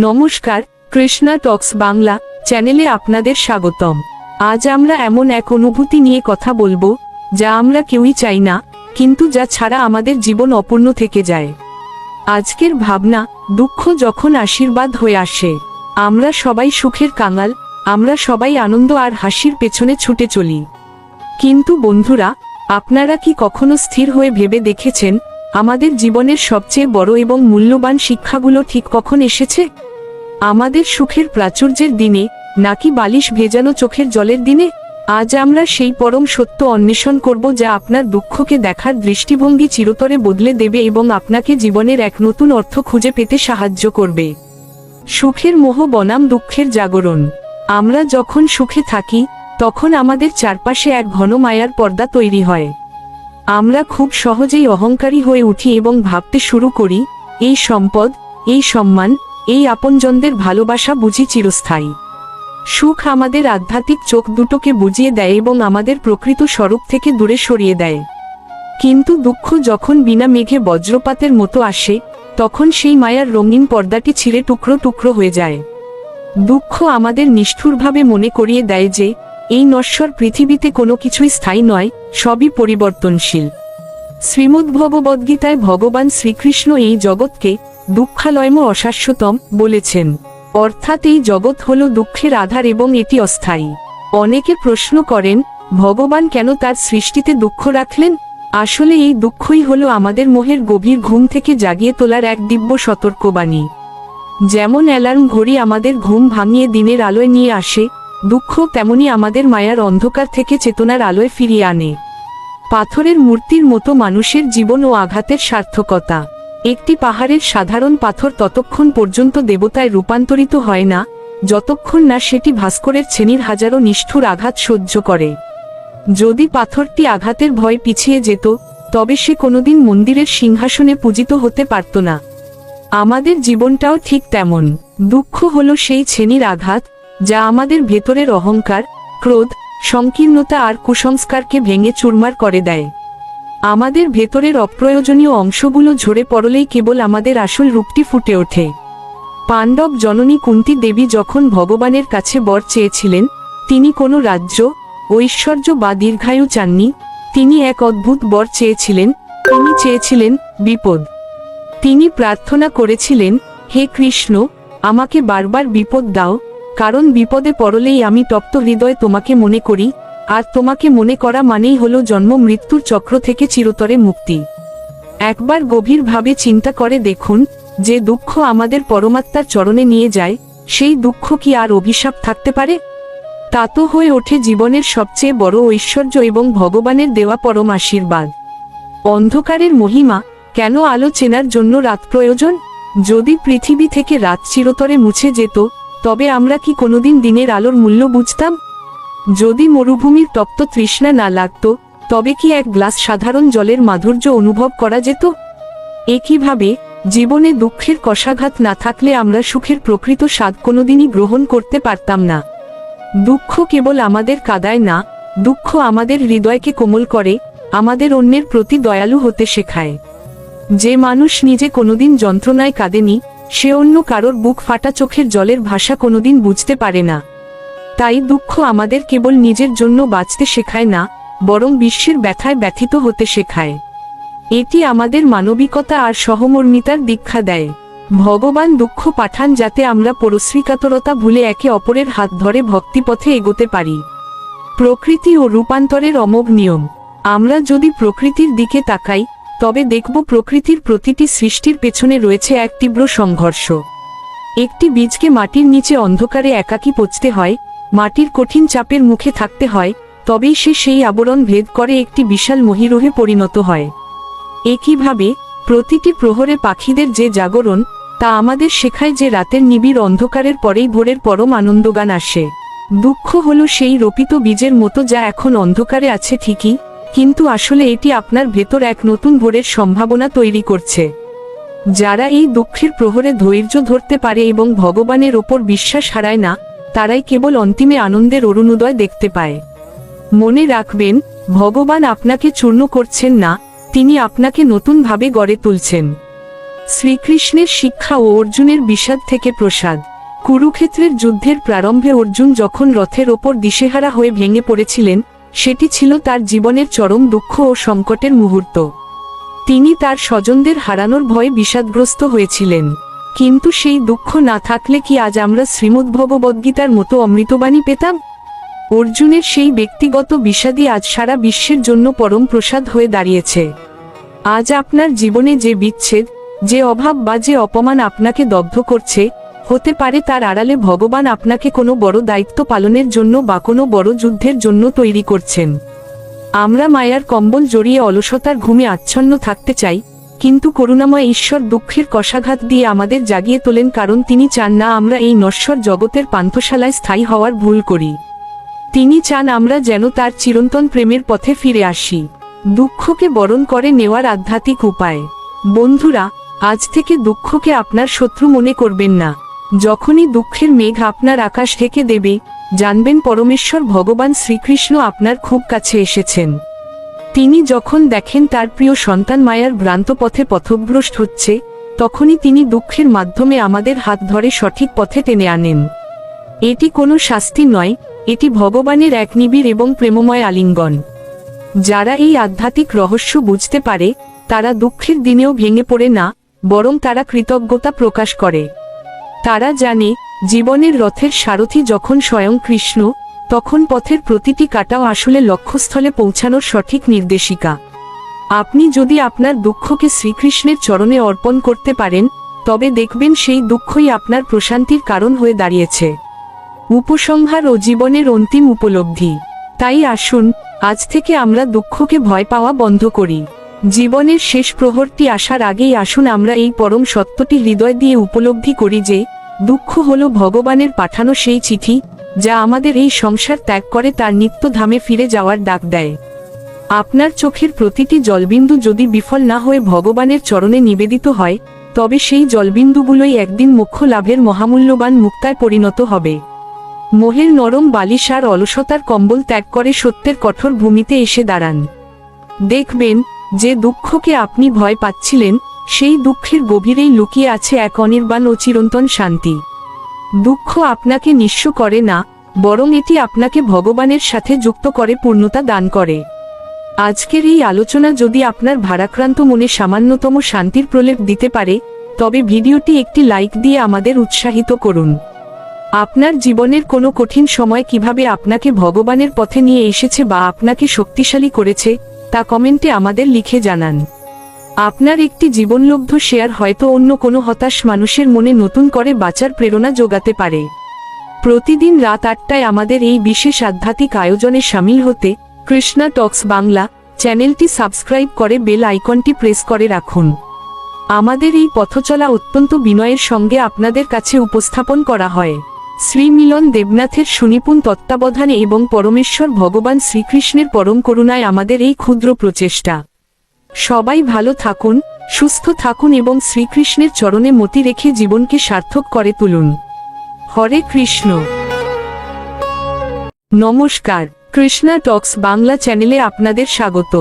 নমস্কার, কৃষ্ণা টক্স বাংলা চ্যানেলে আপনাদের স্বাগতম। আজ আমরা এমন এক অনুভূতি নিয়ে কথা বলবো যা আমরা কেউই চাই না, কিন্তু যা ছাড়া আমাদের জীবন অপূর্ণ থেকে যায়। আজকের ভাবনা, দুঃখ যখন আশীর্বাদ হয়ে আসে। আমরা সবাই সুখের কাঙাল, আমরা সবাই আনন্দ আর হাসির পেছনে ছুটে চলি। কিন্তু বন্ধুরা, আপনারা কি কখনো স্থির হয়ে ভেবে দেখেছেন আমাদের জীবনের সবচেয়ে বড় এবং মূল্যবান শিক্ষাগুলো ঠিক কখন এসেছে? আমাদের সুখের প্রাচুর্যের দিনে, নাকি বালিশ ভেজানো চোখের জলের দিনে? আজ আমরা সেই পরম সত্য অন্বেষণ করব যা আপনার দুঃখকে দেখার দৃষ্টিভঙ্গি চিরতরে বদলে দেবে এবং আপনাকে জীবনের এক নতুন অর্থ খুঁজে পেতে সাহায্য করবে। সুখের মোহ বনাম দুঃখের জাগরণ। আমরা যখন সুখে থাকি তখন আমাদের চারপাশে এক ঘন মায়ার পর্দা তৈরি হয়। আমরা খুব সহজেই অহংকারী হয়ে উঠি এবং ভাবতে শুরু করি, এই সম্পদ, এই সম্মান, এই আপনজনদের ভালোবাসা বুঝি চিরস্থায়ী। সুখ আমাদের আধ্যাত্মিক চোখ দুটোকে বুজিয়ে দেয় এবং আমাদের প্রকৃত স্বরূপ থেকে দূরে সরিয়ে দেয়। কিন্তু দুঃখ যখন বিনা মেঘে বজ্রপাতের মতো আসে, তখন সেই মায়ার রঙিন পর্দাটি ছিঁড়ে টুকরো টুকরো হয়ে যায়। দুঃখ আমাদের নিষ্ঠুরভাবে মনে করিয়ে দেয় যে এই নশ্বর পৃথিবীতে কোনো কিছুই স্থায়ী নয়, সবই পরিবর্তনশীল। শ্রীমদ্ভগবদ্গীতায় ভগবান শ্রীকৃষ্ণ এই জগৎকে দুঃখালয়ম অশাশ্বতম বলেছেন, অর্থাৎ এই জগৎ হল দুঃখের আধার এবং এটি অস্থায়ী। অনেকে প্রশ্ন করেন, ভগবান কেন তার সৃষ্টিতে দুঃখ রাখলেন? আসলে এই দুঃখই হল আমাদের মোহের গভীর ঘুম থেকে জাগিয়ে তোলার এক দিব্য সতর্কবাণী। যেমন অ্যালার্ম ঘড়ি আমাদের ঘুম ভাঙিয়ে দিনের আলোয় নিয়ে আসে, দুঃখ তেমনি আমাদের মায়ার অন্ধকার থেকে চেতনার আলোয় ফিরিয়ে আনে। পাথরের মূর্তির মতো মানুষের জীবন ও আঘাতের সার্থকতা। একটি পাহাড়ের সাধারণ পাথর ততক্ষণ পর্যন্ত দেবতায় রূপান্তরিত হয় না, যতক্ষণ না সেটি ভাস্করের শ্রেণীর হাজারো নিষ্ঠুর আঘাত সহ্য করে। যদি পাথরটি আঘাতের ভয় পিছিয়ে যেত, তবে সে কোনোদিন মন্দিরের সিংহাসনে পূজিত হতে পারত না। আমাদের জীবনটাও ঠিক তেমন। দুঃখ হলো সেই শ্রেণীর আঘাত যা আমাদের ভেতরের অহংকার, ক্রোধ, সংকীর্ণতা আর কুসংস্কারকে ভেঙে চুরমার করে দেয়। আমাদের ভেতরের অপ্রয়োজনীয় অংশগুলো ঝরে পড়লেই কেবল আমাদের আসল রূপটি ফুটে ওঠে। পাণ্ডব জননী কুন্তী দেবী যখন ভগবানের কাছে বর চেয়েছিলেন, তিনি কোনো রাজ্য, ঐশ্বর্য বা দীর্ঘায়ু চাননি। তিনি এক অদ্ভুত বর চেয়েছিলেন, তিনি চেয়েছিলেন বিপদ। তিনি প্রার্থনা করেছিলেন, হে কৃষ্ণ, আমাকে বারবার বিপদ দাও, কারণ বিপদে পড়লেই আমি তপ্ত হৃদয়ে তোমাকে মনে করি, আর তোমাকে মনে করা মানেই হলো জন্ম মৃত্যুর চক্র থেকে চিরতরে মুক্তি। একবার গভীরভাবে চিন্তা করে দেখুন, যে দুঃখ আমাদের পরমাত্মার চরণে নিয়ে যায়, সেই দুঃখ কি আর অভিশাপ থাকতে পারে? তা তো হয়ে ওঠে জীবনের সবচেয়ে বড় ঐশ্বর্য এবং ভগবানের দেওয়া পরম আশীর্বাদ। অন্ধকারের মহিমা, কেন আলো চেনার জন্য রাত প্রয়োজন? যদি পৃথিবী থেকে রাত চিরতরে মুছে যেত, তবে আমরা কি কোনোদিন দিনের আলোর মূল্য বুঝতাম? যদি মরুভূমির তপ্ত তৃষ্ণা না লাগত, তবে কি এক গ্লাস সাধারণ জলের মাধুর্য অনুভব করা যেত? একইভাবে, জীবনে দুঃখের কষাঘাত না থাকলে আমরা সুখের প্রকৃত স্বাদ কোনোদিনই গ্রহণ করতে পারতাম না। দুঃখ কেবল আমাদের কাঁদায় না, দুঃখ আমাদের হৃদয়কে কোমল করে, আমাদের অন্যের প্রতি দয়ালু হতে শেখায়। যে মানুষ নিজে কোনোদিন যন্ত্রণায় কাঁদেনি, সে অন্য কারোর বুক ফাটা চোখের জলের ভাষা কোনোদিন বুঝতে পারে না। তাই দুঃখ আমাদের কেবল নিজের জন্য বাঁচতে শেখায় না, বরং বিশ্বের ব্যথায় ব্যথিত হতে শেখায়। এটি আমাদের মানবিকতা আর সহমর্মিতার দীক্ষা দেয়। ভগবান দুঃখ পাঠান যাতে আমরা পরশ্রীকাতরতা ভুলে একে অপরের হাত ধরে ভক্তিপথে এগোতে পারি। প্রকৃতি ও রূপান্তরের অমোঘ নিয়ম। আমরা যদি প্রকৃতির দিকে তাকাই, তবে দেখব প্রকৃতির প্রতিটি সৃষ্টির পেছনে রয়েছে এক তীব্র সংঘর্ষ। একটি বীজকে মাটির নিচে অন্ধকারে একাকী পচতে হয়, মাটির কঠিন চাপের মুখে থাকতে হয়, তবেই সে সেই আবরণ ভেদ করে একটি বিশাল মহীরুহে পরিণত হয়। একইভাবে, প্রতিটি প্রহরে পাখিদের যে জাগরণ, তা আমাদের শেখায় যে রাতের নিবিড় অন্ধকারের পরেই ভোরের পরম আনন্দগান আসে। দুঃখ হলো সেই রোপিত বীজের মতো যা এখন অন্ধকারে আছে ঠিকই, কিন্তু আসলে এটি আপনার ভেতর এক নতুন ভোরের সম্ভাবনা তৈরি করছে। যারা এই দুঃখের প্রহরে ধৈর্য ধরতে পারে এবং ভগবানের ওপর বিশ্বাস হারায় না, তারাই কেবল অন্তিমে আনন্দের অরুণোদয় দেখতে পায়। মনে রাখবেন, ভগবান আপনাকে চূর্ণ করছেন না, তিনি আপনাকে নতুনভাবে গড়ে তুলছেন। শ্রীকৃষ্ণের শিক্ষা ও অর্জুনের বিষাদ থেকে প্রসাদ। কুরুক্ষেত্রের যুদ্ধের প্রারম্ভে অর্জুন যখন রথের ওপর দিশেহারা হয়ে ভেঙে পড়েছিলেন, সেটি ছিল তার জীবনের চরম দুঃখ ও সংকটের মুহূর্ত। তিনি তার স্বজনদের হারানোর ভয়ে বিষাদগ্রস্ত হয়েছিলেন। কিন্তু সেই দুঃখ না থাকলে কি আজ আমরা শ্রীমদ্ভগবদ্গীতার মতো অমৃতবাণী পেতাম? অর্জুনের সেই ব্যক্তিগত বিষাদই আজ সারা বিশ্বের জন্য পরম প্রসাদ হয়ে দাঁড়িয়েছে। আজ আপনার জীবনে যে বিচ্ছেদ, যে অভাব বা যে অপমান আপনাকে দগ্ধ করছে, হতে পারে তার আড়ালে ভগবান আপনাকে কোনো বড় দায়িত্ব পালনের জন্য বা কোনো বড় যুদ্ধের জন্য তৈরি করছেন। আমরা মায়ার কম্বল জড়িয়ে অলসতার ঘুমে আচ্ছন্ন থাকতে চাই, কিন্তু করুণাময় ঈশ্বর দুঃখের কষাঘাত দিয়ে আমাদের জাগিয়ে তোলেন, কারণ তিনি চান না আমরা এই নশ্বর জগতের পান্থশালায় স্থায়ী হওয়ার ভুল করি। তিনি চান আমরা যেন তার চিরন্তন প্রেমের পথে ফিরে আসি। দুঃখকে বরণ করে নেওয়ার আধ্যাত্মিক উপায়। বন্ধুরা, আজ থেকে দুঃখকে আপনার শত্রু মনে করবেন না। যখনই দুঃখের মেঘ আপনার আকাশ ঢেকে দেবে, জানবেন পরমেশ্বর ভগবান শ্রীকৃষ্ণ আপনার খুব কাছে এসেছেন। তিনি যখন দেখেন তার প্রিয় সন্তান মায়ার ভ্রান্ত পথে পথভ্রষ্ট হচ্ছে, তখনই তিনি দুঃখের মাধ্যমে আমাদের হাত ধরে সঠিক পথে টেনে আনেন। এটি কোনো শাস্তি নয়, এটি ভগবানের এক নিবিড় এবং প্রেমময় আলিঙ্গন। যারা এই আধ্যাত্মিক রহস্য বুঝতে পারে, তারা দুঃখের দিনেও ভেঙে পড়ে না, বরং তারা কৃতজ্ঞতা প্রকাশ করে। তারা জানে, জীবনের রথের সারথি যখন স্বয়ং কৃষ্ণ, তখন পথের প্রতিটি কাটাও আসলে লক্ষ্যস্থলে পৌঁছানোর সঠিক নির্দেশিকা। আপনি যদি আপনার দুঃখকে শ্রীকৃষ্ণের চরণে অর্পণ করতে পারেন, তবে দেখবেন সেই দুঃখই আপনার প্রশান্তির কারণ হয়ে দাঁড়িয়েছে। উপসংহার ও জীবনের অন্তিম উপলব্ধি। তাই আসুন, আজ থেকে আমরা দুঃখকে ভয় পাওয়া বন্ধ করি। জীবনের শেষ প্রহরটি আসার আগেই আসুন আমরা এই পরম সত্যটি হৃদয় দিয়ে উপলব্ধি করি যে, দুঃখ হলো ভগবানের পাঠানো সেই চিঠি, যা আমাদের এই সংসার ত্যাগ করে তার নিত্যধামে ফিরে যাওয়ার ডাক দেয়। আপনার চোখের প্রতিটি জলবিন্দু যদি বিফল না হয়ে ভগবানের চরণে নিবেদিত হয়, তবে সেই জলবিন্দুগুলোই একদিন মোক্ষ লাভের মহামূল্যবান মুক্তায় পরিণত হবে। মোহের নরম বালিশ আর অলসতার কম্বল ত্যাগ করে সত্যের কঠোর ভূমিতে এসে দাঁড়ান। দেখবেন, যে দুঃখকে আপনি ভয় পাচ্ছিলেন, সেই দুঃখের গভীরেই লুকিয়ে আছে এক অনির্বাণ ও চিরন্তন শান্তি। দুঃখ আপনাকে নিঃস্ব করে না, বরং এটি আপনাকে ভগবানের সাথে যুক্ত করে পূর্ণতা দান করে। আজকের এই আলোচনা যদি আপনার ভারাক্রান্ত মনে সামান্যতম শান্তির প্রলেপ দিতে পারে, তবে ভিডিওটি একটি লাইক দিয়ে আমাদের উৎসাহিত করুন। আপনার জীবনের কোনো কঠিন সময় কিভাবে আপনাকে ভগবানের পথে নিয়ে এসেছে বা আপনাকে শক্তিশালী করেছে, তা কমেন্টে আমাদের লিখে জানান। আপনার একটি জীবনলব্ধ শেয়ার হয়তো অন্য কোনো হতাশ মানুষের মনে নতুন করে বাঁচার প্রেরণা যোগাতে পারে। প্রতিদিন রাত 8টায় আমাদের এই বিশেষ আধ্যাত্মিক আয়োজনে শামিল হতে কৃষ্ণা টক্স বাংলা চ্যানেলটি সাবস্ক্রাইব করে বেল আইকনটি প্রেস করে রাখুন। আমাদের এই পথচলা অত্যন্ত বিনয়ের সঙ্গে আপনাদের কাছে উপস্থাপন করা হয় শ্রী মিলন দেবনাথের সুনিপুণ তত্ত্বাবধানে এবং পরমেশ্বর ভগবান শ্রীকৃষ্ণের পরম করুণায় আমাদের এই ক্ষুদ্র প্রচেষ্টা। সবাই ভালো থাকুন, সুস্থ থাকুন এবং শ্রীকৃষ্ণের চরণে মতি রেখে জীবনকে সার্থক করে তুলুন। হরে কৃষ্ণ। নমস্কার, কৃষ্ণা টক্স বাংলা চ্যানেলে আপনাদের স্বাগত।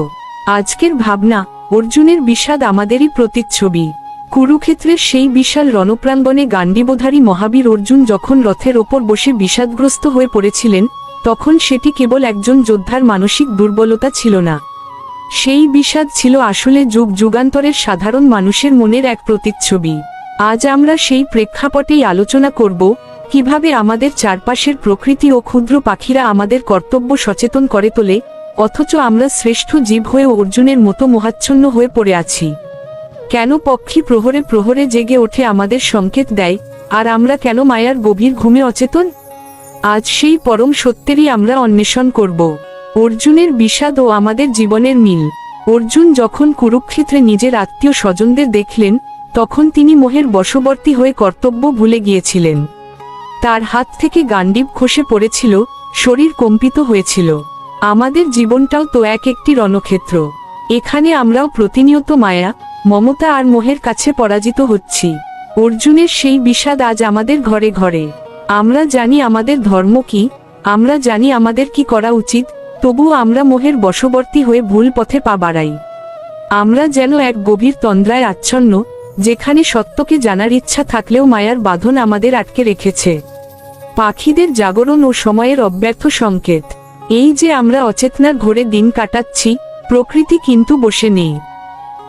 আজকের ভাবনা, অর্জুনের বিষাদ আমাদেরই প্রতিচ্ছবি। কুরুক্ষেত্রের সেই বিশাল রণপ্রাঙ্গণে গান্ডীবধারী মহাবীর অর্জুন যখন রথের ওপর বসে বিষাদগ্রস্ত হয়ে পড়েছিলেন, তখন সেটি কেবল একজন যোদ্ধার মানসিক দুর্বলতা ছিল না। সেই বিষাদ ছিল আসলে যুগ যুগান্তরের সাধারণ মানুষের মনের এক প্রতিচ্ছবি। আজ আমরা সেই প্রেক্ষাপটেই আলোচনা করব, কিভাবে আমাদের চারপাশের প্রকৃতি ও ক্ষুদ্র পাখিরা আমাদের কর্তব্য সচেতন করে তোলে, অথচ আমরা শ্রেষ্ঠ জীব হয়ে অর্জুনের মতো মোহাচ্ছন্ন হয়ে পড়ে আছি। কেন পক্ষী প্রহরে প্রহরে জেগে ওঠে আমাদের সংকেত দেয়, আর আমরা কেন মায়ার গভীর ঘুমে অচেতন? আজ সেই পরম সত্যেরই আমরা অন্বেষণ করব। অর্জুনের বিষাদ ও আমাদের জীবনের মিল। অর্জুন যখন কুরুক্ষেত্রে নিজের আত্মীয় স্বজনদের দেখলেন, তখন তিনি মোহের বশবর্তী হয়ে কর্তব্য ভুলে গিয়েছিলেন। তার হাত থেকে গান্ডীব খসে পড়েছিল, শরীর কম্পিত হয়েছিল। আমাদের জীবনটাও তো একটি রণক্ষেত্র। এখানে আমরাও প্রতিনিয়ত মায়া, মমতা আর মোহের কাছে পরাজিত হচ্ছি। অর্জুনের সেই বিষাদ আজ আমাদের ঘরে ঘরে। আমরা জানি আমাদের ধর্ম কি, আমরা জানি আমাদের কি করা উচিত, তবুও আমরা মোহের বশবর্তী হয়ে ভুল পথে পা বাড়াই। আমরা যেন এক গভীর তন্দ্রায় আচ্ছন্ন, যেখানে সত্যকে জানার ইচ্ছা থাকলেও মায়ার বাঁধন আমাদের আটকে রেখেছে। পাখিদের জাগরণ ও সময়ের অব্যর্থ সংকেত। এই যে আমরা অচেতনার ঘোরে দিন কাটাচ্ছি, প্রকৃতি কিন্তু বসে নেই।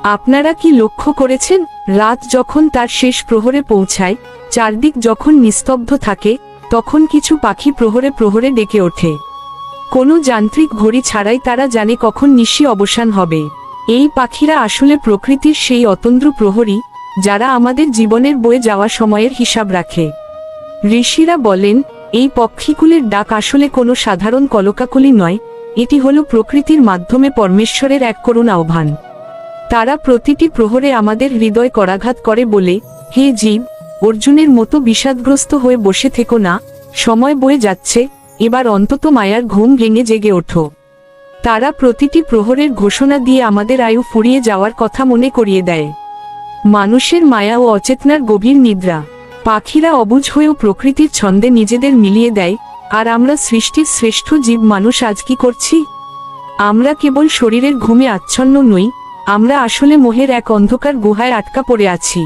আপনারা কি লক্ষ্য করেছেন, রাত যখন তার শেষ প্রহরে পৌঁছায়, চারদিক যখন নিস্তব্ধ থাকে, তখন কিছু পাখি প্রহরে প্রহরে ডেকে ওঠে। কোনো যান্ত্রিক ঘড়ি ছাড়াই তারা জানে কখন নিশি অবসান হবে। এই পাখিরা আসলে প্রকৃতির সেই অতন্দ্র প্রহরী, যারা আমাদের জীবনের বয়ে যাওয়া সময়ের হিসাব রাখে। ঋষিরা বলেন, এই পক্ষীকুলের ডাক আসলে কোনো সাধারণ কলকাকলি নয়, এটি হলো প্রকৃতির মাধ্যমে পরমেশ্বরের এক করুণ আহ্বান। তারা প্রতিটি প্রহরে আমাদের হৃদয় করাঘাত করে বলে, হে জীব, অর্জুনের মতো বিষাদগ্রস্ত হয়ে বসে থেকো না, সময় বয়ে যাচ্ছে, এবার অন্তত মায়ার ঘুম ভেঙে জেগে ওঠো। তারা প্রতিটি প্রহরের ঘোষণা দিয়ে আমাদের আয়ু ফুরিয়ে যাওয়ার কথা মনে করিয়ে দেয়। মানুষের মায়া ও অচেতনার গভীর নিদ্রা। পাখিরা অবুঝ হয়েও প্রকৃতির ছন্দে নিজেদের মিলিয়ে দেয়, আর আমরা সৃষ্টির শ্রেষ্ঠ জীব মানুষ আজ কি করছি? আমরা কেবল শরীরের ঘুমে আচ্ছন্ন নই, আমরা আসলে মোহের এক অন্ধকার গুহায় আটকা পড়ে আছি।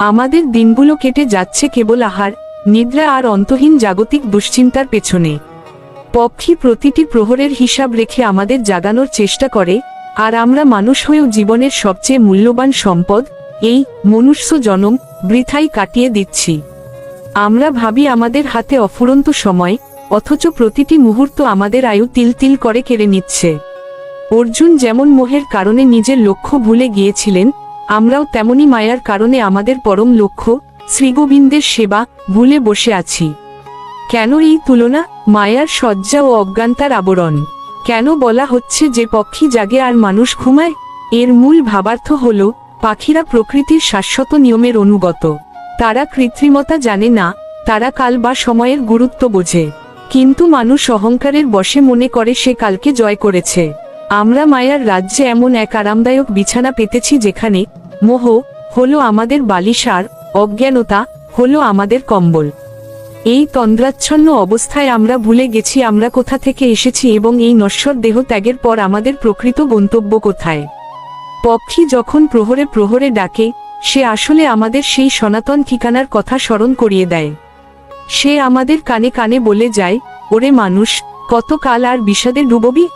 আমাদের দিনগুলো কেটে যাচ্ছে কেবল আহার, নিদ্রা আর অন্তহীন জাগতিক দুশ্চিন্তার পেছনে। পক্ষী প্রতিটি প্রহরের হিসাব রেখে আমাদের জাগানোর চেষ্টা করে, আর আমরা মানুষ হয়েও জীবনের সবচেয়ে মূল্যবান সম্পদ, এই মনুষ্য জনম, বৃথাই কাটিয়ে দিচ্ছি। আমরা ভাবি আমাদের হাতে অফুরন্ত সময়, অথচ প্রতিটি মুহূর্ত আমাদের আয়ু তিল তিল করে কেড়ে নিচ্ছে। অর্জুন যেমন মোহের কারণে নিজের লক্ষ্য ভুলে গিয়েছিলেন, আমরাও তেমনি মায়ার কারণে আমাদের পরম লক্ষ্য, শ্রীগোবিন্দের সেবা, ভুলে বসে আছি। কেন এই তুলনা? মায়ার সজ্জা ও অজ্ঞানতার আবরণ। কেন বলা হচ্ছে যে পক্ষী জাগে আর মানুষ ঘুমায়? এর মূল ভাবার্থ হল, পাখিরা প্রকৃতির শাশ্বত নিয়মের অনুগত। তারা কৃত্রিমতা জানে না, তারা কাল বা সময়ের গুরুত্ব বোঝে। কিন্তু মানুষ অহংকারের বশে মনে করে সে কালকে জয় করেছে। আমরা মায়ার রাজ্যে এমন এক আরামদায়ক বিছানা পেতেছি যেখানে মোহ হলো আমাদের বালিশ আর অজ্ঞানতা হলো আমাদের কম্বল। এই তন্দ্রাচ্ছন্ন অবস্থায় আমরা ভুলে গেছি আমরা কোথা থেকে এসেছি এবং এই নশ্বর দেহ ত্যাগের পর আমাদের প্রকৃত গন্তব্য কোথায়। পক্ষী যখন প্রহরে প্রহরে ডাকে, সে আসলে আমাদের সেই সনাতন ঠিকানার কথা স্মরণ করিয়ে দেয়। সে আমাদের কানে কানে বলে যায়, ওরে মানুষ, কতকাল আর বিষাদে ডুববি?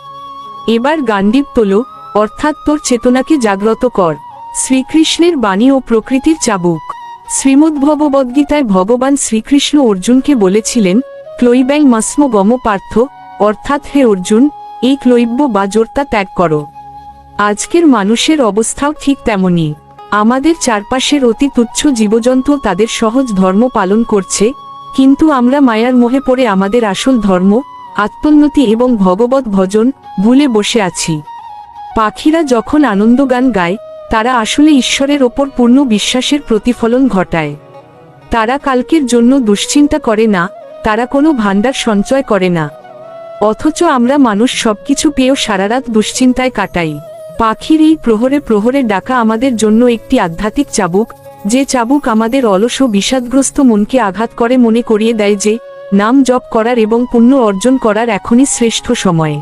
এবার গান্ডীব তোলো, অর্থাৎ তোর চেতনাকে জাগ্রত কর। শ্রীকৃষ্ণের বাণী ও প্রকৃতির চাবুক। শ্রীমদ্ভগবদ্গীতায় ভগবান শ্রীকৃষ্ণ অর্জুনকে বলেছিলেন, ক্লৈব্যাং মাস্ম গম পার্থ, অর্থাৎ হে অর্জুন, এই ক্লৈব্য বা জোরতা ত্যাগ করো। আজকের মানুষের অবস্থাও ঠিক তেমনি। আমাদের চারপাশের অতি তুচ্ছ জীবজন্তু তাদের সহজ ধর্ম পালন করছে, কিন্তু আমরা মায়ার মোহে পড়ে আমাদের আসল ধর্ম, আত্মোন্নতি এবং ভগবত ভজন ভুলে বসে আছি। পাখিরা যখন আনন্দগান গায়, তারা আসলে ঈশ্বরের ওপর পূর্ণ বিশ্বাসের প্রতিফলন ঘটায়। তারা কালকের জন্য দুশ্চিন্তা করে না, তারা কোনো ভাণ্ডার সঞ্চয় করে না। অথচ আমরা মানুষ সবকিছু পেয়েও সারারাত দুশ্চিন্তায় কাটাই। পাখির এই প্রহরে প্রহরে ডাকা আমাদের জন্য একটি আধ্যাত্মিক চাবুক, যে চাবুক আমাদের অলস ও বিষাদগ্রস্ত মনকে আঘাত করে মনে করিয়ে দেয় যে নাম জপ করার এবং পুণ্য অর্জন করার এখনই শ্রেষ্ঠ সময়।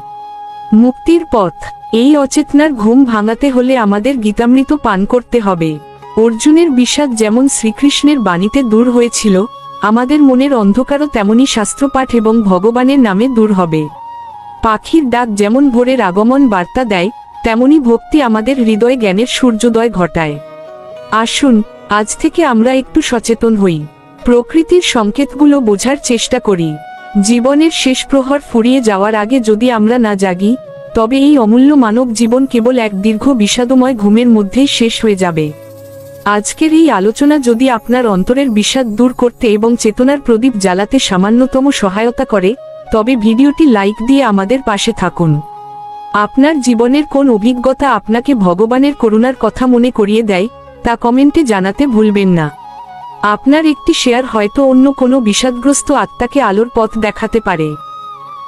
মুক্তির পথ। এই অচেতনার ঘুম ভাঙাতে হলে আমাদের গীতামৃত পান করতে হবে। অর্জুনের বিষাদ যেমন শ্রীকৃষ্ণের বাণীতে দূর হয়েছিল, আমাদের মনের অন্ধকারও তেমনি শাস্ত্রপাঠ এবং ভগবানের নামে দূর হবে। পাখির ডাক যেমন ভোরের আগমন বার্তা দেয়, তেমনি ভক্তি আমাদের হৃদয়ে জ্ঞানের সূর্যোদয় ঘটায়। আসুন, আজ থেকে আমরা একটু সচেতন হই, প্রকৃতির সংকেতগুলো বোঝার চেষ্টা করি। জীবনের শেষ প্রহর ফুরিয়ে যাওয়ার আগে যদি আমরা না জাগি, তবে এই অমূল্য মানব জীবন কেবল এক দীর্ঘ বিষাদময় ঘুমের মধ্যেই শেষ হয়ে যাবে। আজকের এই আলোচনা যদি আপনার অন্তরের বিষাদ দূর করতে এবং চেতনার প্রদীপ জ্বালাতে সামান্যতম সহায়তা করে, তবে ভিডিওটি লাইক দিয়ে আমাদের পাশে থাকুন। আপনার জীবনের কোন অভিজ্ঞতা আপনাকে ভগবানের করুণার কথা মনে করিয়ে দেয়, তা কমেন্টে জানাতে ভুলবেন না। আপনার একটি শেয়ার হয়তো অন্য কোনো বিষাদগ্রস্ত আত্মাকে আলোর পথ দেখাতে পারে।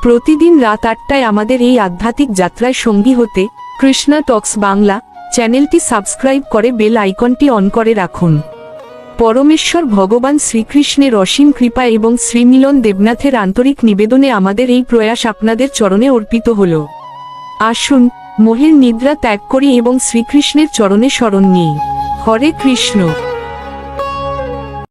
প্রতিদিন রাত 8টায় আমাদের এই আধ্যাত্মিক যাত্রায় সঙ্গী হতে কৃষ্ণা টক্স বাংলা চ্যানেলটি সাবস্ক্রাইব করে বেল আইকনটি অন করে রাখুন। পরমেশ্বর ভগবান শ্রীকৃষ্ণের অসীম কৃপা এবং শ্রীমিলন দেবনাথের আন্তরিক নিবেদনে আমাদের এই প্রয়াস আপনাদের চরণে অর্পিত হল। আসুন, মোহের নিদ্রা ত্যাগ করি এবং শ্রীকৃষ্ণের চরণে শরণ নিই। হরে কৃষ্ণ।